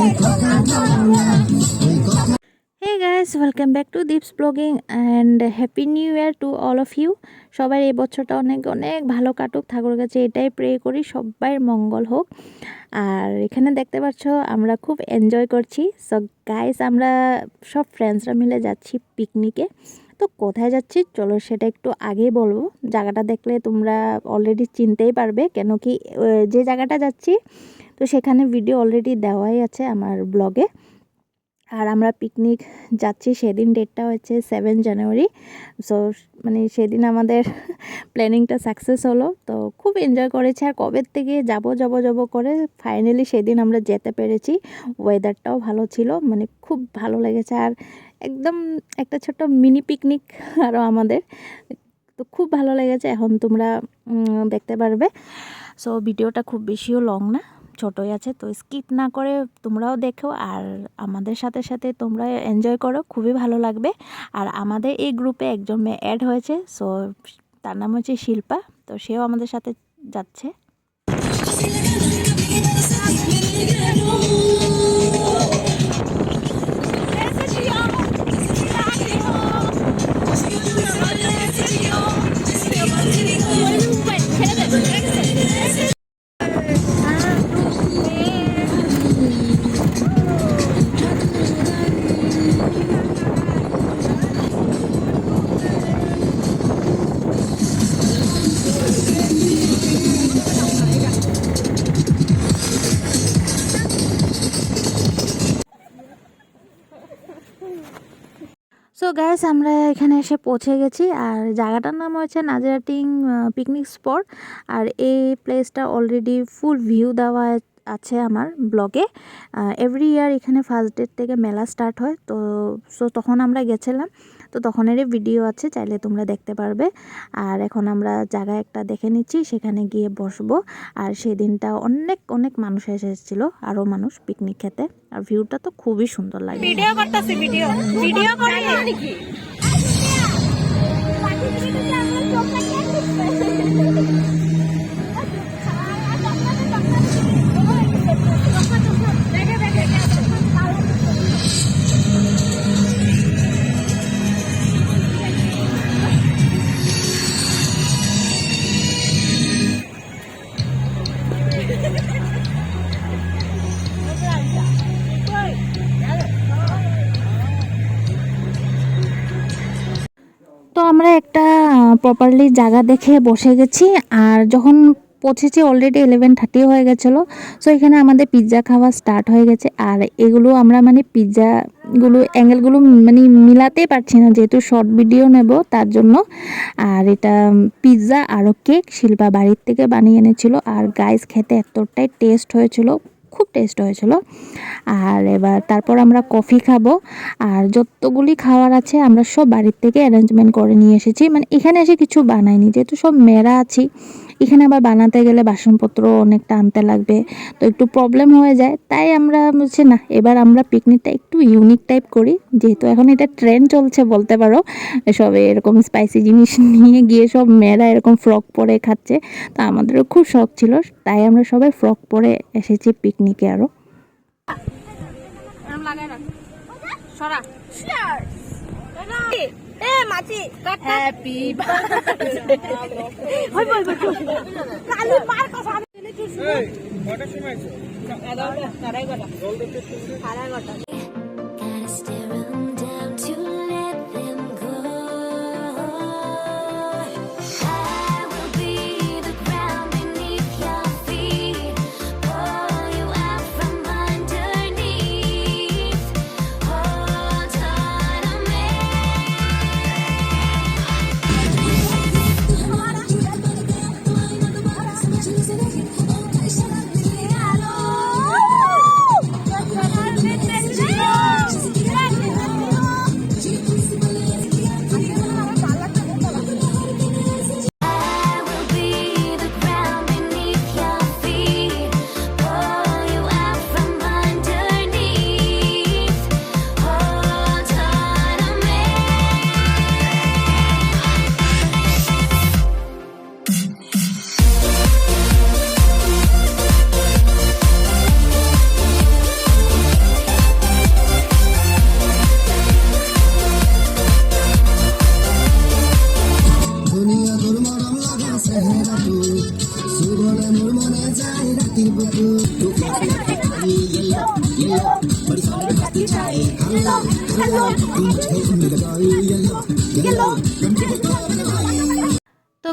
Hey guys, welcome back to Deep's Blogging and Happy New Year to all of you. সবার এই বছরটা অনেক অনেক ভালো কাটুক, ঠাকুরের কাছে এটাই প্রে করি, সবার মঙ্গল হোক। আর এখানে দেখতে পাচ্ছ আমরা খুব এনজয় করছি। সো গাইস, আমরা সব ফ্রেন্ডসরা মিলে যাচ্ছি পিকনিকে। তো কোথায় যাচ্ছি চলো সেটা একটু আগেই বলবো। জায়গাটা দেখলে তোমরা অলরেডি চিনতেই পারবে, কেন কি যে জায়গাটা যাচ্ছি তো সেখানে ভিডিও অলরেডি দেওয়াই আছে আমার ব্লগে। আর আমরা পিকনিক যাচ্ছি, সেদিন ডেটটা হচ্ছে 7 জানুয়ারি। সো মানে সেদিন আমাদের প্ল্যানিংটা সাকসেস হলো, তো খুব এনজয় করেছি। আর কবে থেকে যাব করে ফাইনালি সেদিন আমরা যেতে পেরেছি। ওয়েদারটাও ভালো ছিল, মানে খুব ভালো লেগেছে। আর একদম একটা ছোট্ট মিনি পিকনিক আরও আমাদের, তো খুব ভালো লেগেছে। এখন তোমরা দেখতে পারবে। সো ভিডিওটা খুব বেশিও লং না, ছোটই আছে, তো স্কিপ না করে তোমরাও দেখো আর আমাদের সাথে সাথে তোমরা এনজয় করো, খুবই ভালো লাগবে। আর আমাদের এই গ্রুপে একজন মেয়ে অ্যাড হয়েছে, সো তার নাম হচ্ছে শিল্পা, তো সেও আমাদের সাথে যাচ্ছে। সো গাইস, আমরা এখানে এসে পৌঁছে গেছি। আর জায়গাটার নাম হচ্ছে নাজিরাটিং পিকনিক স্পট। আর এই প্লেসটা অলরেডি ফুল ভিউ দেওয়া আছে আমার ব্লগে। এভরি ইয়ার এখানে ফার্স্ট ডেট থেকে মেলা স্টার্ট হয়, তো সো তখন আমরা গেছিলাম, তো তখনেরই ভিডিও আছে, চাইলে তোমরা দেখতে পারবে। আর এখন আমরা জায়গা একটা দেখে নিচ্ছি, সেখানে গিয়ে বসবো। আর সেদিনটা অনেক অনেক মানুষ এসেছিল, আরও মানুষ পিকনিক খেতে। আর ভিউটা তো খুবই সুন্দর লাগে। ভিডিও করতেছি, ভিডিও করে নাকি তো আমরা একটা প্রপারলি জায়গা দেখে বসে গেছি। আর যখন পৌঁছেছি অলরেডি 11:30 হয়ে গেছিলো। সো এখানে আমাদের পিৎজা খাওয়া স্টার্ট হয়ে গেছে। আর এগুলো আমরা মানে পিৎজাগুলো অ্যাঙ্গেলগুলো মানে মিলাতেই পারছি না, যেহেতু শর্ট ভিডিও নেব তার জন্য। আর এটা পিৎজা আরও কেক শিল্পা বাড়ির থেকে বানিয়ে এনেছিল। আর গাইস, খেতে এতটাই টেস্ট হয়েছিল, খুব টেস্ট হয়েছিল। আর এবার তারপর আমরা কফি খাবো। আর যতগুলি খাওয়ার আছে আমরা সব বাড়ির থেকে অ্যারেঞ্জমেন্ট করে নিয়ে এসেছি, মানে এখানে এসে কিছু বানাইনি, যেহেতু সব মেয়েরা আছি। এখানে আবার বানাতে গেলে বাসনপত্র অনেকটা আনতে লাগবে, তো একটু প্রবলেম হয়ে যায়। তাই আমরা বলছি না, এবার আমরা পিকনিকটা একটু ইউনিক টাইপ করি, যেহেতু এখন এটা ট্রেন্ড চলছে বলতে পারো। সব এরকম স্পাইসি জিনিস নিয়ে গিয়ে সব মেয়েরা এরকম ফ্রক পরে খাচ্ছে, তো আমাদেরও খুব শখ ছিল, তাই আমরা সবাই ফ্রক পরে এসেছি পিকনিকে। আরও হ্যাপি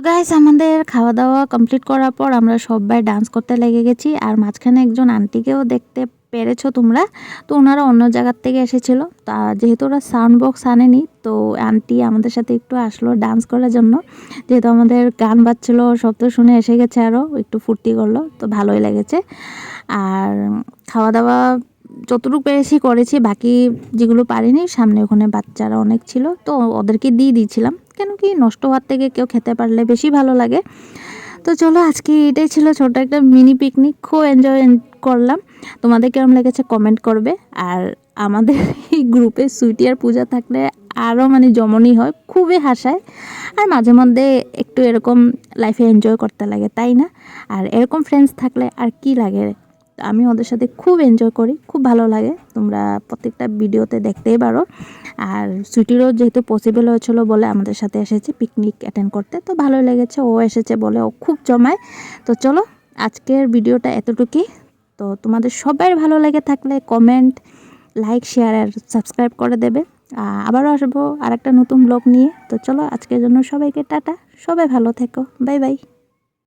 গাইস আমাদের খাওয়া দাওয়া কমপ্লিট করার পর আমরা সবাই ডান্স করতে লেগে গেছি। আর মাঝখানে একজন আন্টিকেও দেখতে পেরেছো তোমরা। তো ওনারা অন্য জায়গার থেকে এসেছিল, তা যেহেতু ওরা সাউন্ড বক্স আনেনি, তো আন্টি আমাদের সাথে একটু আসলো ডান্স করার জন্য। যেহেতু আমাদের গান বাজছিল, শব্দ শুনে এসে গেছে, আরও একটু ফুর্তি করলো, তো ভালোই লেগেছে। আর খাওয়া দাওয়া যতটুকু পেরেছি করেছি, বাকি যেগুলো পারিনি সামনে ওখানে বাচ্চারা অনেক ছিল, তো ওদেরকে দিয়ে দিয়েছিলাম, কেন কি নষ্ট হওয়ার থেকে কেউ খেতে পারলে বেশি ভালো লাগে। তো চলো আজকে এটাই ছিল ছোট একটা মিনি পিকনিক, খুব এনজয় করলাম। তোমাদের কেমন লেগেছে কমেন্ট করবে। আর আমাদের এই গ্রুপে সুইটি আর পূজা থাকলে আরও মানে জমনি হয়, খুবই হাসায়। আর মাঝে মধ্যে একটু এরকম লাইফে এনজয় করতে লাগে, তাই না? আর এরকম ফ্রেন্ডস থাকলে আর কি লাগে। আমি ওদের সাথে খুব এনজয় করি, খুব ভালো লাগে। তোমরা প্রত্যেকটা ভিডিওতে দেখতেই পারো। আর সুইটিরও যেহেতু পসিবল হয়েছিল বলে আমাদের সাথে এসেছে পিকনিক অ্যাটেন্ড করতে, তো ভালোই লেগেছে। ও এসেছে বলে ও খুব জমায়। তো চলো আজকের ভিডিওটা এতটুকুই। তো তোমাদের সবাই ভালো লেগে থাকলে কমেন্ট, লাইক, শেয়ার আর সাবস্ক্রাইব করে দেবে। আবারও আসবো আর একটা নতুন ব্লগ নিয়ে। তো চলো আজকের জন্য সবাইকে টাটা, সবাই ভালো থেকো, বাই বাই।